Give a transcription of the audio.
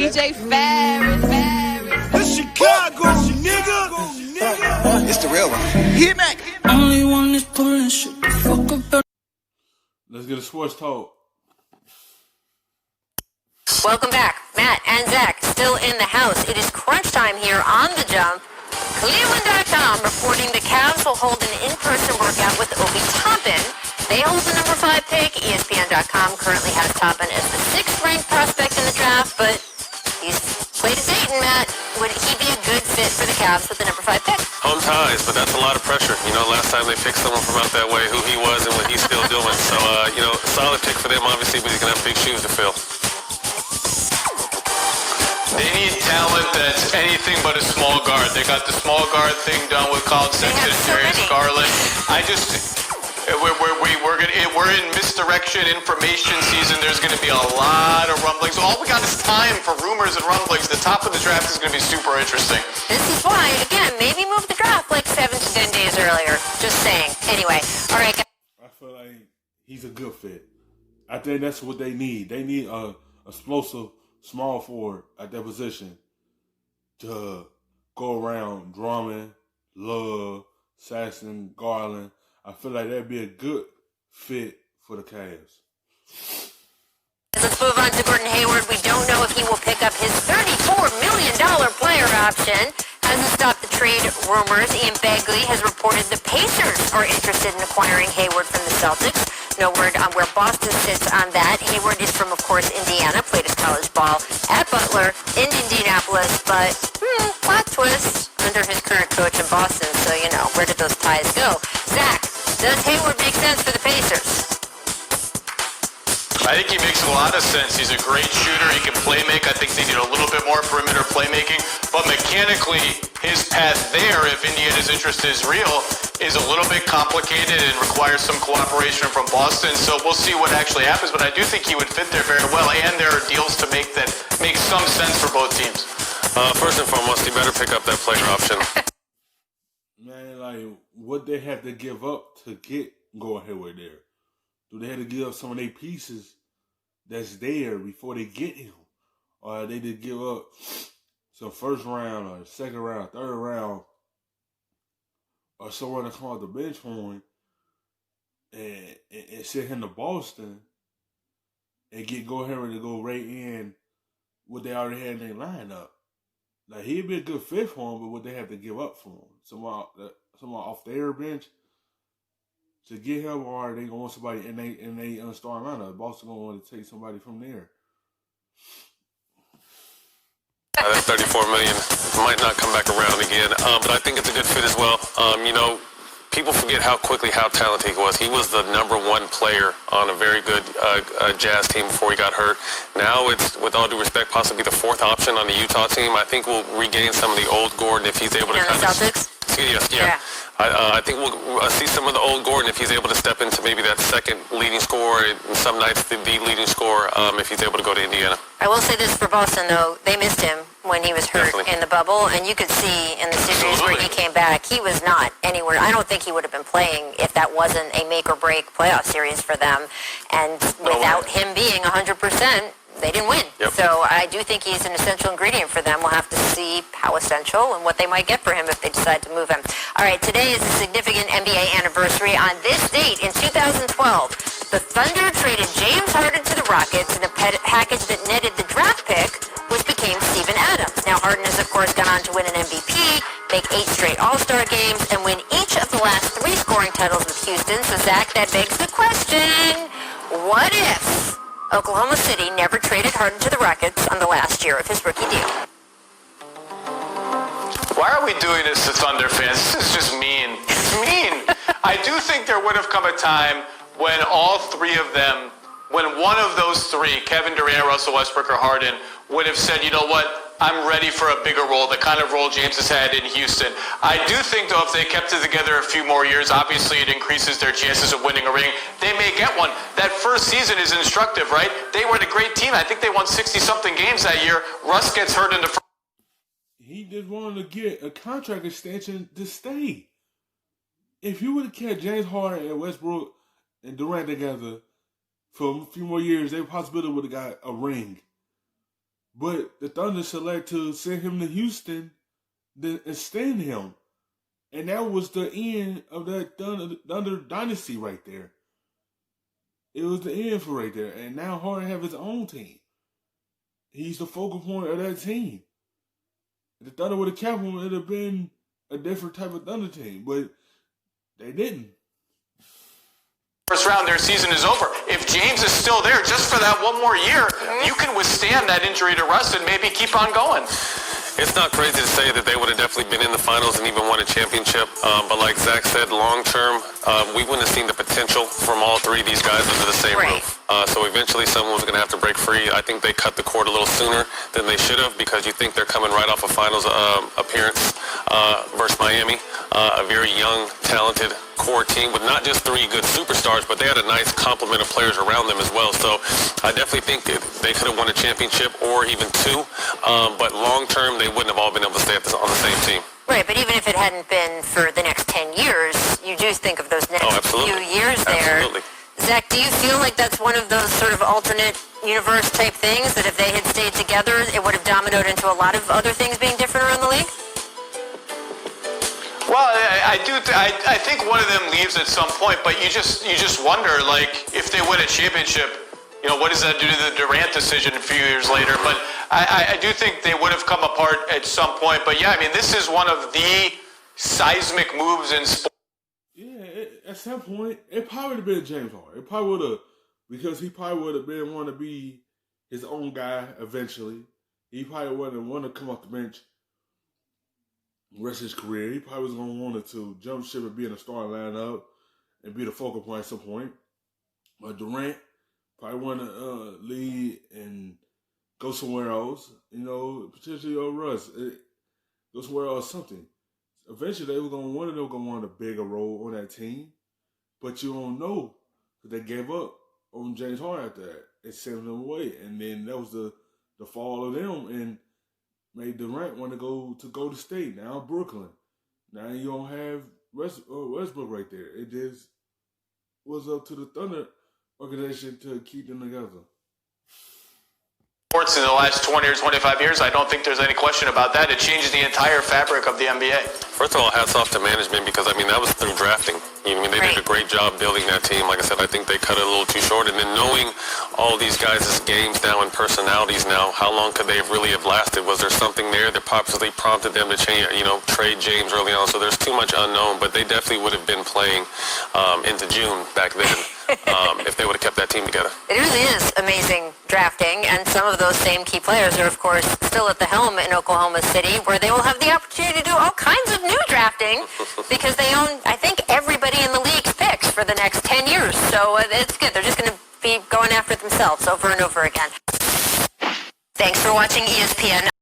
DJ Ferris. The Chicago, nigga. It's the real one. Hit me. Only one is pulling shit the fuck up. Let's get a sports talk. Welcome back. Matt and Zach still in the house. It is crunch time here on The Jump. Cleveland.com reporting the Cavs will hold an in-person workout with Obi Toppin. They hold the number 5 pick. ESPN.com currently has Toppin as the 6th-ranked prospect in the draft, but he's played at Dayton, Matt. Would he be a good fit for the Cavs with the number 5 pick? Home ties, but that's a lot of pressure. You know, last time they picked someone from out that way, who he was and what he's still doing. So, solid pick for them, obviously, but he's going to have big shoes to fill. They need talent that's anything but a small guard. They got the small guard thing done with Colin Sexton, Darius Garland. We're in Mr.Reaction information season. There's going to be a lot of rumblings. All we got is time for rumors and rumblings. The top of the draft is going to be super interesting. This is why, again, maybe move the draft like 7 to 10 days earlier. Just saying. Anyway, all right, guys. I feel like he's a good fit. I think that's what they need. They need a explosive small forward at that position to go around Drummond, Love, Saxton, Garland. I feel like that'd be a good fit for the Cavs. Let's move on to Gordon Hayward. We don't know if he will pick up his $34 million player option. Hasn't stopped the trade rumors. Ian Begley has reported the Pacers are interested in acquiring Hayward from the Celtics. No word on where Boston sits on that. Hayward is from, of course, Indiana. Played his college ball at Butler in Indianapolis. But, plot twist under his current coach in Boston. So, where did those ties go? Zach, does Hayward make sense for the Pacers? I think he makes a lot of sense. He's a great shooter. He can play make. I think they need a little bit more perimeter playmaking. But mechanically, his path there, if Indiana's interest is real, is a little bit complicated and requires some cooperation from Boston. So we'll see what actually happens. But I do think he would fit there very well. And there are deals to make that make some sense for both teams. First and foremost, he better pick up that player option. Man, like, what they have to give up to get Gordon Hayward there? Do they have to give up some of their pieces that's there before they get him? Or they did give up some first round or second round, third round, or someone to come off the bench for him and send him to Boston and get Gordon Hayward to go right in what they already had in their lineup? Like, he'd be a good fit for him, but what they have to give up for him? Someone off their bench to get him, or are they going to want somebody in they starting lineup? Boston going to want to take somebody from there. That $34 million might not come back around again, but I think it's a good fit as well. People forget how talented he was. He was the number 1 player on a very good Jazz team before he got hurt. Now it's, with all due respect, possibly the 4th option on the Utah team. I think we'll regain some of the old Gordon if he's able to kind of... Celtics? Yeah. I think we'll see some of the old Gordon if he's able to step into maybe that second leading scorer, and some nights the leading scorer, if he's able to go to Indiana. I will say this for Boston, though. They missed him when he was hurt in the bubble, and you could see in the series where he came back, he was not anywhere. I don't think he would have been playing if that wasn't a make-or-break playoff series for them. And without him being 100%, they didn't win. Yep. So I do think he's an essential ingredient for them. We'll have to see how essential and what they might get for him if they decide to move him. All right, today is a significant NBA anniversary. On this date in 2012, the Thunder traded James Harden to the Rockets in a package that netted the draft pick, which became Steven Adams. Now, Harden has, of course, gone on to win an MVP, make 8 straight All-Star games, and win each of the last 3 scoring titles with Houston. So, Zach, that begs the question, what if Oklahoma City never traded Harden to the Rockets on the last year of his rookie deal? Why are we doing this to Thunder fans? This is just mean. It's mean. I do think there would have come a time when all 3 of them, when one of those 3, Kevin Durant, Russell Westbrook, or Harden, would have said, you know what, I'm ready for a bigger role, the kind of role James has had in Houston. I do think, though, if they kept it together a few more years, obviously it increases their chances of winning a ring. They may get one. That first season is instructive, right? They were a great team. I think they won 60-something games that year. Russ gets hurt in the first. He just wanted to get a contract extension to stay. If you would have kept James Harden and Westbrook and Durant together for a few more years, they possibly would have got a ring. But the Thunder select to send him to Houston and extend him. And that was the end of that Thunder dynasty right there. It was the end for right there. And now Harden have his own team. He's the focal point of that team. If the Thunder would have kept him, it would have been a different type of Thunder team. But they didn't. First round, their season is over. If James is still there just for that one more year, you can withstand that injury to Russ and maybe keep on going. It's not crazy to say that they would have definitely been in the finals and even won a championship. But like Zach said, long term, we wouldn't have seen the potential from all three of these guys under the same roof. So eventually someone was going to have to break free. I think they cut the cord a little sooner than they should have because you think they're coming right off a finals appearance versus Miami. A very young, talented core team with not just three good superstars, but they had a nice complement of players around them as well. So I definitely think that they could have won a championship or even two. But long term, they wouldn't have all been able to stay on the same team. Right, but even if it hadn't been for the next 10 years, you do think of those next few years there. Absolutely. Zach, do you feel like that's one of those sort of alternate universe type things, that if they had stayed together, it would have dominoed into a lot of other things being different around the league? Well, I think one of them leaves at some point, but you just wonder, like, if they win a championship, what does that do to the Durant decision a few years later? But I do think they would have come apart at some point. But yeah, I mean, this is one of the seismic moves in sports. Yeah, at some point, it probably would have been James Harden. It probably would have, because he probably would have been want to be his own guy eventually. He probably wouldn't want to come off the bench the rest of his career. He probably was going to want to jump ship and be in the starting lineup and be the focal point at some point. But Durant probably want to lead and go somewhere else. Potentially Russ. Go somewhere else, something. Eventually, one of them going to want a bigger role on that team. But you don't know, because they gave up on James Harden after that. It sent them away. And then that was the fall of them, and made Durant want to go to Golden State. Now Brooklyn. Now you don't have Westbrook right there. It just was up to the Thunder organization to keep them together. Sports in the last 20 or 25 years, I don't think there's any question about that. It changed the entire fabric of the NBA. First of all, hats off to management because, that was through drafting. They did a great job building that team. Like I said, I think they cut it a little too short. And then knowing all these guys' games now and personalities now, how long could they really have lasted? Was there something there that possibly prompted them to change, trade James early on? So there's too much unknown, but they definitely would have been playing into June back then if they would have kept that team together. It really is amazing drafting, and some of those same key players are, of course, still at the helm in Oklahoma City, where they will have the opportunity to do all kinds of new drafting because they own, I think, everybody in the league's picks for the next 10 years. So it's good. They're just going to be going after it themselves over and over again. Thanks for watching ESPN.